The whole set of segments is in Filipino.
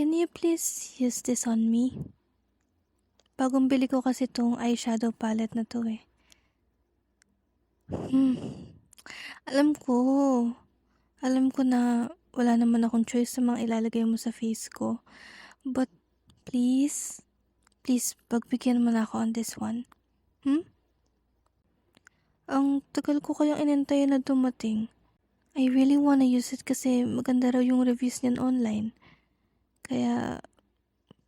Can you please use this on me? Bagong bili ko kasi tong eyeshadow palette na to eh. Hmm. Alam ko. Alam ko na wala naman akong choice sa mga ilalagay mo sa face ko. But please, pagbigyan mo na ako on this one. Ang tagal ko kayang inantay na dumating. I really wanna use it kasi maganda raw yung reviews niyan online. Kaya,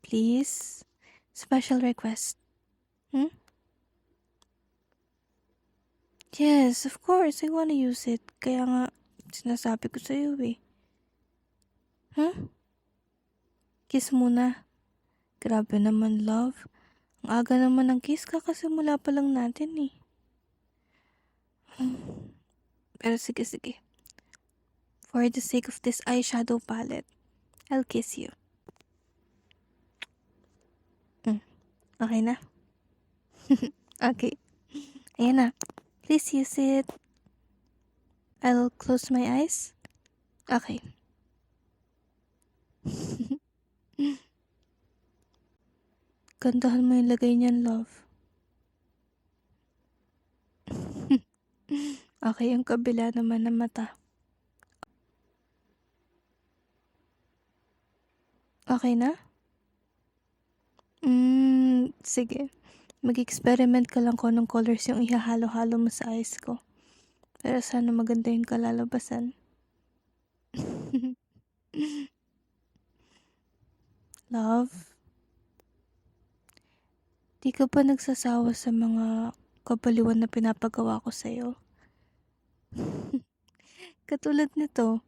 please, special request. Yes, of course, I wanna use it. Kaya nga, sinasabi ko sa'yo eh. Kiss muna. Grabe naman, love. Ang aga naman ng kiss, kakasimula pa lang natin eh. Pero sige. For the sake of this eyeshadow palette, I'll kiss you. Okay na? Okay. Ayan na. Please use it. I'll close my eyes. Okay. Gandahan mo yung lagay niyan, love. Okay, yung kabila naman ng mata. Okay na? Sige. Mag-experiment ka lang kung anong colors yung ihahalo-halo mo sa eyes ko. Pero sana maganda yung kalalabasan. Love? Di ka pa nagsasawa sa mga kabaliwan na pinapagawa ko sa'yo? Katulad nito,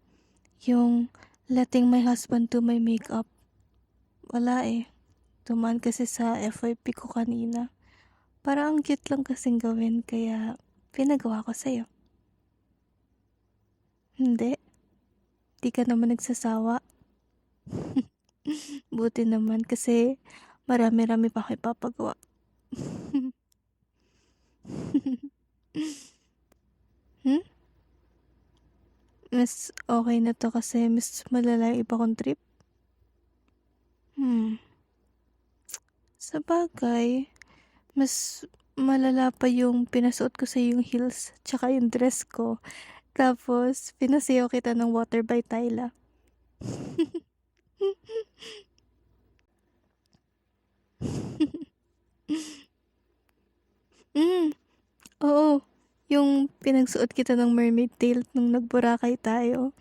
yung letting my husband do my makeup. Wala eh. Tumaan kasi sa FYP ko kanina. Parang ang cute lang kasing gawin kaya pinagawa ko sa'yo. Hindi. Di ka naman nagsasawa. Buti naman kasi marami-rami pa ako ipapagawa. Mas okay na to kasi mas malala yung iba kong trip. Sa bagay, mas malala pa yung pinasuot ko sa yung heels tsaka yung dress ko. Tapos, pinasayaw kita ng Water by Tyla. Oo, yung pinagsuot kita ng mermaid tail nung nagburakay tayo.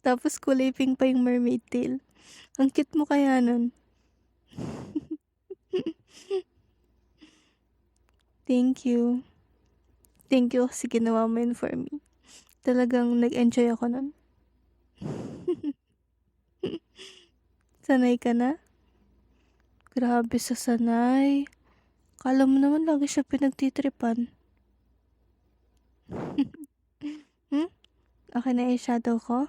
Tapos kulay pink pa yung mermaid tail. Ang cute mo kaya nun. Thank you. Thank you kasi ginawa mo yun for me. Talagang nag-enjoy ako nun. Sanay ka na? Grabe sa sanay. Kala mo naman lagi siya pinagtitripan. Okay na yung shadow ko?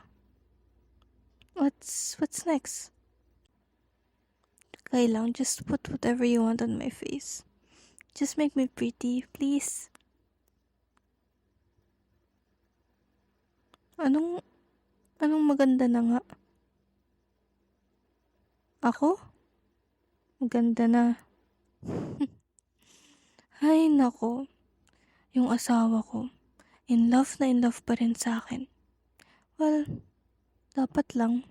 What's next? Okay lang, just put whatever you want on my face. Just make me pretty, please. Anong maganda na nga? Ako? Maganda na. Ay, nako. Yung asawa ko, in love pa rin sa akin. Well, dapat lang.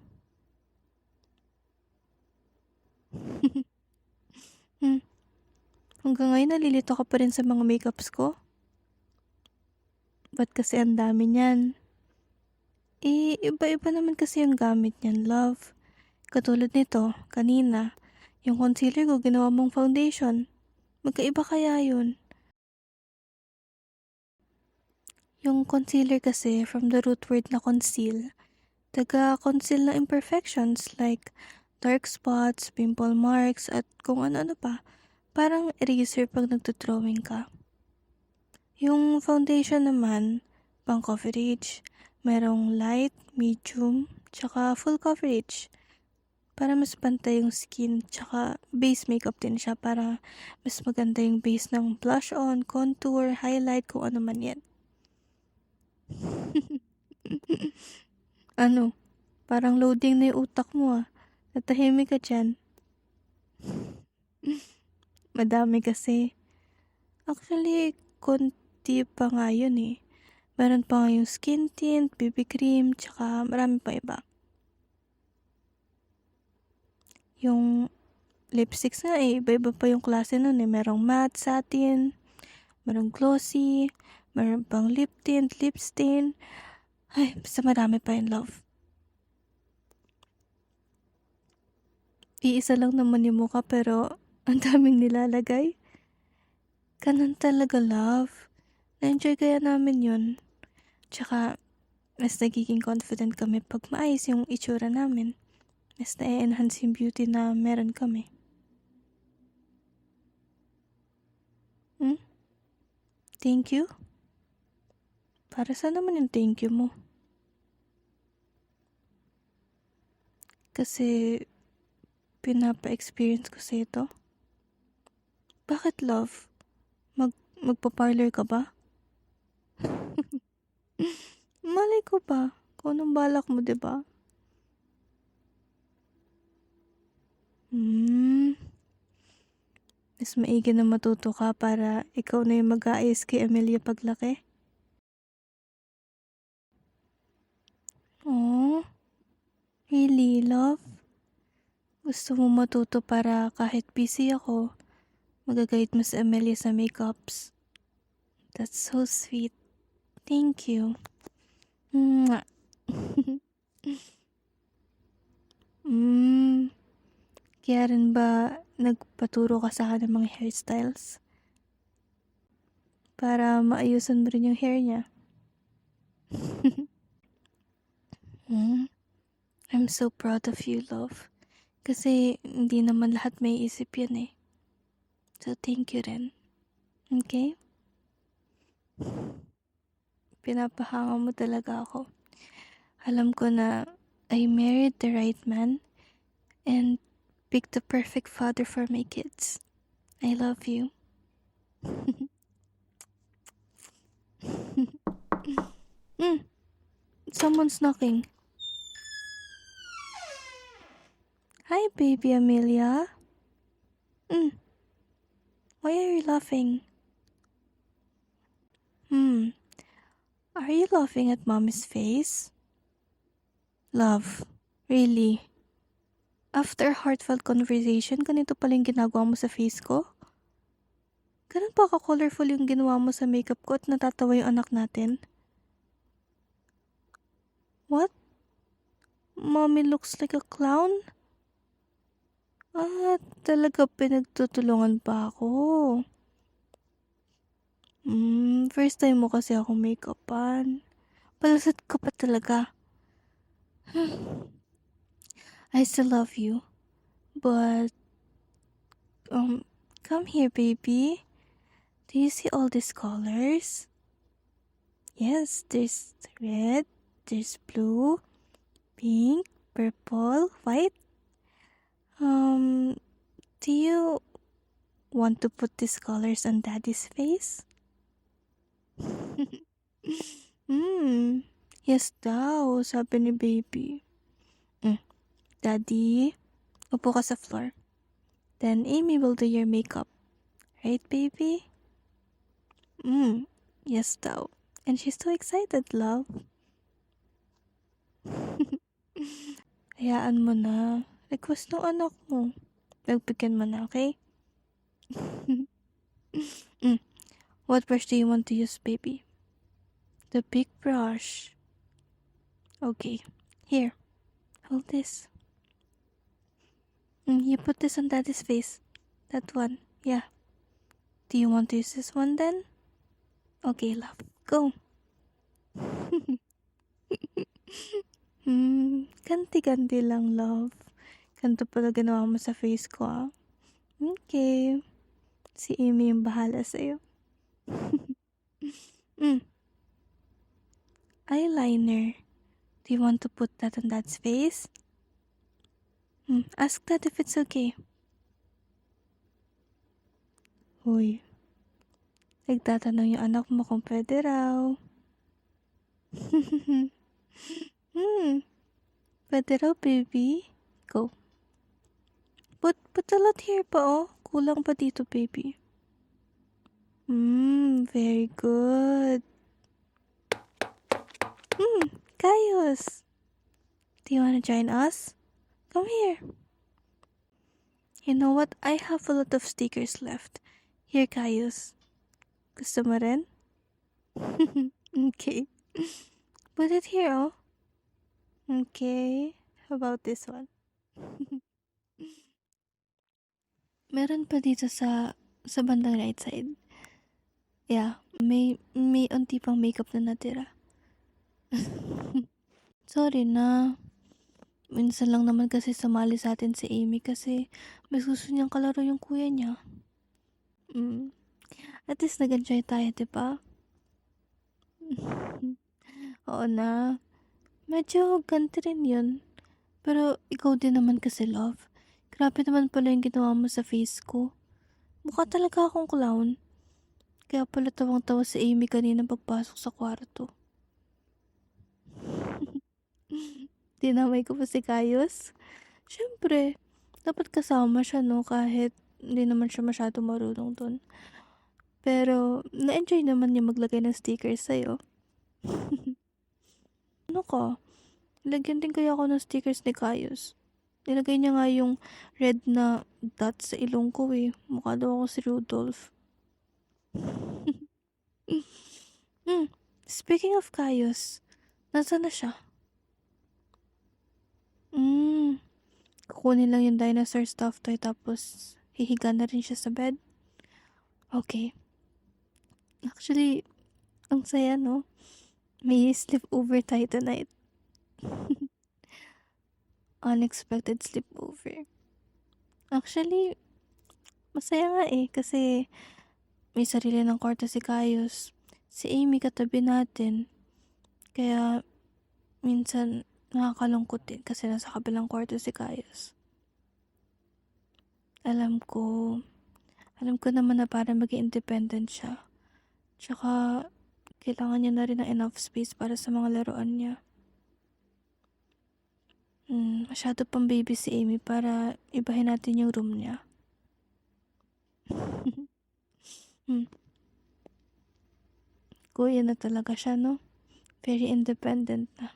Hanggang ngayon nalilito ka pa rin sa mga makeups ko? Ba't kasi ang dami niyan? Iba-iba naman kasi yung gamit niyan, love. Katulad nito, kanina, yung concealer ko ginawa mong foundation. Magkaiba kaya yun? Yung concealer kasi, from the root word na conceal, taga-conceal na imperfections like dark spots, pimple marks, at kung ano-ano pa. Parang eraser pag nagdodrawing ka. Yung foundation naman, pang coverage, merong light, medium, tsaka full coverage. Para mas pantay yung skin, tsaka base makeup din siya para mas maganda yung base ng blush on, contour, highlight, kung ano man yan. Ano? Parang loading na yung utak mo ah. Matahimik ka dyan. Madami kasi. Actually, konti pa nga yun eh. Meron pa nga yung skin tint, BB cream, tsaka marami pa iba. Yung lipsticks nga eh, iba-iba pa yung klase nun eh. Merong matte, satin, merong glossy, meron pang lip tint, lip stain. Ay, basta marami pa in love. Iisa lang naman yung mukha pero ang daming nilalagay. Ganun talaga love. Na-enjoy kaya namin yun. Tsaka, mas nagiging confident kami pag maayos yung itsura namin. Mas na-enhance yung beauty na meron kami. Thank you? Para saan naman yung thank you mo? Kasi, pinapa-experience ko sa ito. Bakit love? Magpa-parlor ka ba? Malay ko ba? Kung anong balak mo, diba? Mas maigi na matuto ka para ikaw na yung mag-aayos kay Amelia paglaki. Oh, really, love? Gusto mo matuto para kahit busy ako, magagayad mo si Amelia sa makeups. That's so sweet. Thank you. Mwah. Kaya rin ba nagpaturo ka sa akin ng mga hairstyles? Para maayusan mo rin yung hair niya. I'm so proud of you, love. Kasi hindi naman lahat may isip yan eh. So thank you rin. Okay? Pinapahanga mo talaga ako. Alam ko na I married the right man and picked the perfect father for my kids. I love you. Someone's knocking. Hi, baby Amelia. Why are you laughing? Are you laughing at mommy's face? Love, really? After heartfelt conversation, ganito pala yung ginagawa mo sa face ko? Ganun pa ka-colorful yung ginawa mo sa makeup ko at natatawa yung anak natin? What? Mommy looks like a clown? Talaga pinagtutulungan pa ako. First time mo kasi ako make-upan. Palasad ka pa talaga. I still love you. But, come here, baby. Do you see all these colors? Yes, there's red, there's blue, pink, purple, white. Do you want to put these colors on daddy's face? Yes daw, sabi ni baby. Daddy, upo ka sa floor. Then Amy will do your makeup. Right, baby? Yes daw. And she's so excited, love. Hayaan mo na. Request ng anak mo. Nagbigyan mo na, okay? What brush do you want to use, baby? The big brush. Okay. Here. Hold this. You put this on daddy's face. That one. Yeah. Do you want to use this one then? Okay, love. Go. Ganti-ganti lang, love. Ganito pala ginawa mo sa face ko, ah. Okay. Si Amy yung bahala sa'yo. Eyeliner. Do you want to put that on dad's face? Ask Dad if it's okay. Uy. Nagtatanong yung anak mo kung pwede raw. Pwede raw, baby. Go. Put a lot here pa, oh. Kulang pa dito, baby. Very good. Caius. Do you wanna join us? Come here. You know what? I have a lot of stickers left. Here, Caius. Gusto mo rin? Okay. Put it here, oh. Okay. How about this one? Meron pa dito sa bandang right side. Yeah, may unti pang makeup na natira. Sorry na. Minsan lang naman kasi sumali sa atin si Amy kasi mas gusto niyang kalaro yung kuya niya. At least nag-enjoy tayo, diba? Oo na. Medyo ganti rin yun. Pero ikaw din naman kasi, love. Grabe naman pala yung ginawa mo sa face ko. Mukha talaga akong clown. Kaya pala tawang-tawa si Amy kanina pagpasok sa kwarto. Dinamay ko pa si Caius. Siyempre, dapat kasama siya, no? Kahit hindi naman siya masyado marunong dun. Pero, na-enjoy naman niya maglagay ng stickers sa'yo. Ano ka? Lagyan din kaya ako ng stickers ni Caius. Nilagay niya nga yung red na dot sa ilong ko eh. Mukha daw ako si Rudolph. Speaking of Caius, nasaan na siya? Kukunin lang yung dinosaur stuffed toy tapos hihiga na rin siya sa bed. Okay. Actually, ang saya, no? May sleepover tayo tonight. Unexpected sleepover. Actually, masaya nga eh kasi may sarili ng kwarto si Caius. Si Amy katabi natin. Kaya minsan nakakalungkot din kasi nasa kabilang kwarto si Caius. Alam ko naman na para maging independent siya. Tsaka, kailangan niya na rin ng enough space para sa mga laruan niya. Masyado pang baby si Amy para ibahin natin yung room niya. Kuya na talaga siya, no? Very independent na.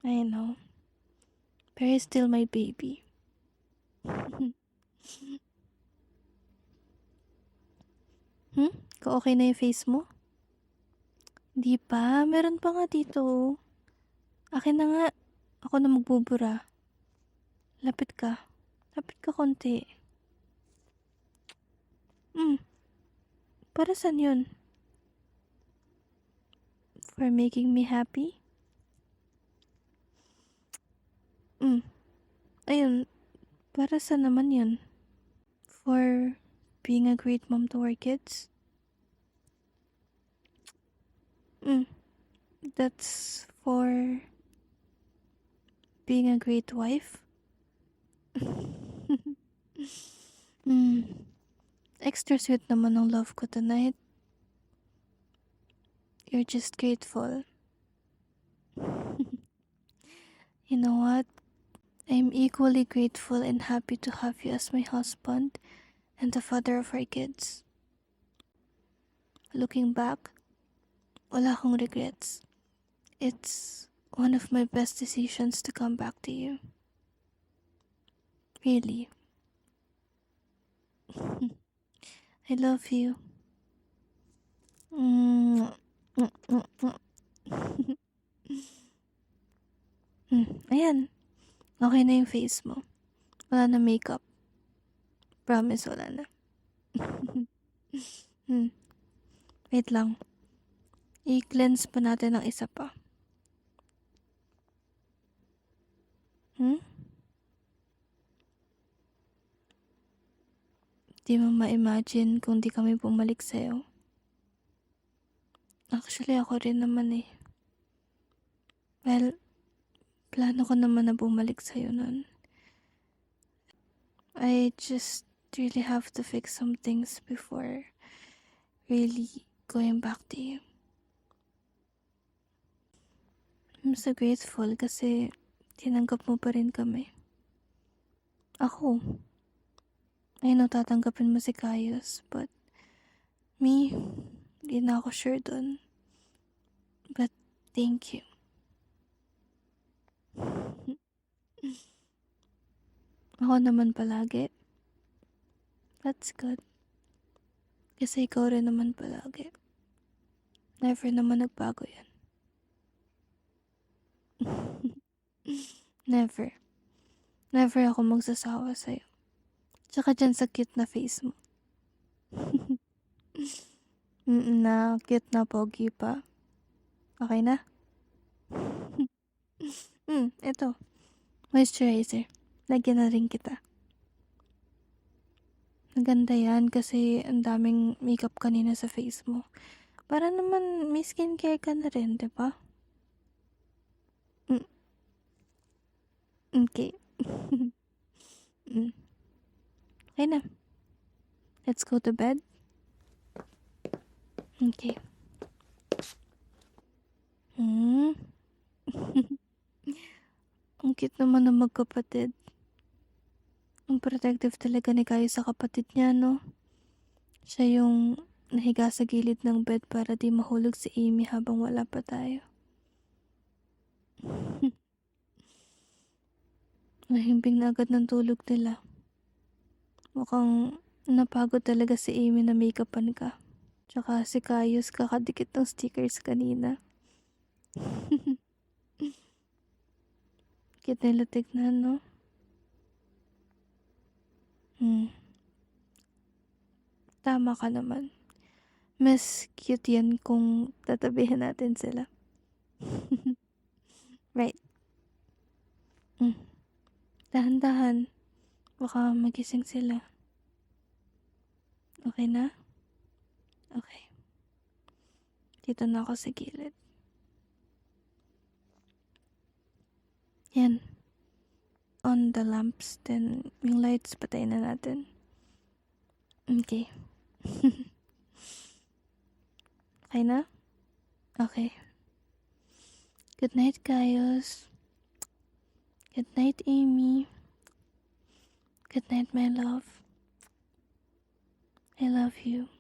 I know. Pero he's still my baby. Okay na yung face mo? Di pa. Meron pa nga dito. Akin na nga. Ako na magbubura. Lapit ka. Lapit ka konti. Para saan yun? For making me happy? Ayun. Para saan naman yun? For being a great mom to our kids? That's for being a great wife? Extra sweet naman ang love ko tonight. You're just grateful. You know what? I'm equally grateful and happy to have you as my husband and the father of our kids. Looking back, wala akong regrets. It's one of my best decisions to come back to you. Really. I love you. Ayan. Okay na yung face mo. Wala na makeup. Promise, wala na. Wait lang. I-cleanse pa natin ng isa pa. Di mo ma-imagine kung di kami bumalik sa'yo. Actually, ako rin naman eh. Well, plano ko naman na bumalik sa'yo nun. I just really have to fix some things before really going back to you. I'm so grateful kasi tinanggap mo pa rin kami. Ako, I know tatanggapin mo si Kayos, but me, hindi na ako sure dun. But thank you. Ako naman palagi. That's good. Kasi ikaw rin naman palagi. Never naman nagbago yan. Never. Never ako magsasawa sa'yo. Tsaka dyan sa cute na face mo. Na cute na pogi pa. Okay na? Ito. Moisturizer. Lagyan na rin kita. Maganda yan kasi ang daming makeup kanina sa face mo. Para naman may skincare ka na rin, diba? Mm, okay. Okay na. Let's go to bed. Okay. Ang cute naman ng magkapatid. Ang protective talaga ni Kayo sa kapatid niya, no? Siya yung nahiga sa gilid ng bed para di mahulog si Amy habang wala pa tayo. Nahimbing na agad ng tulog nila. Mukhang napagod talaga si Amy na make-upan ka. Tsaka si Kayus kakadikit ng stickers kanina. Cute nila tignan, no? Tama ka naman. Mas cute yan kung tatabihan natin sila. Right. Dahan-dahan. Baka magising sila. Okay na? Okay. Dito na ako sa gilid. Yan. On the lamps. Then, yung lights, patayin na natin. Okay. Okay na? Okay. Good night, Kayos. Good night, Amy. Good night, my love. I love you.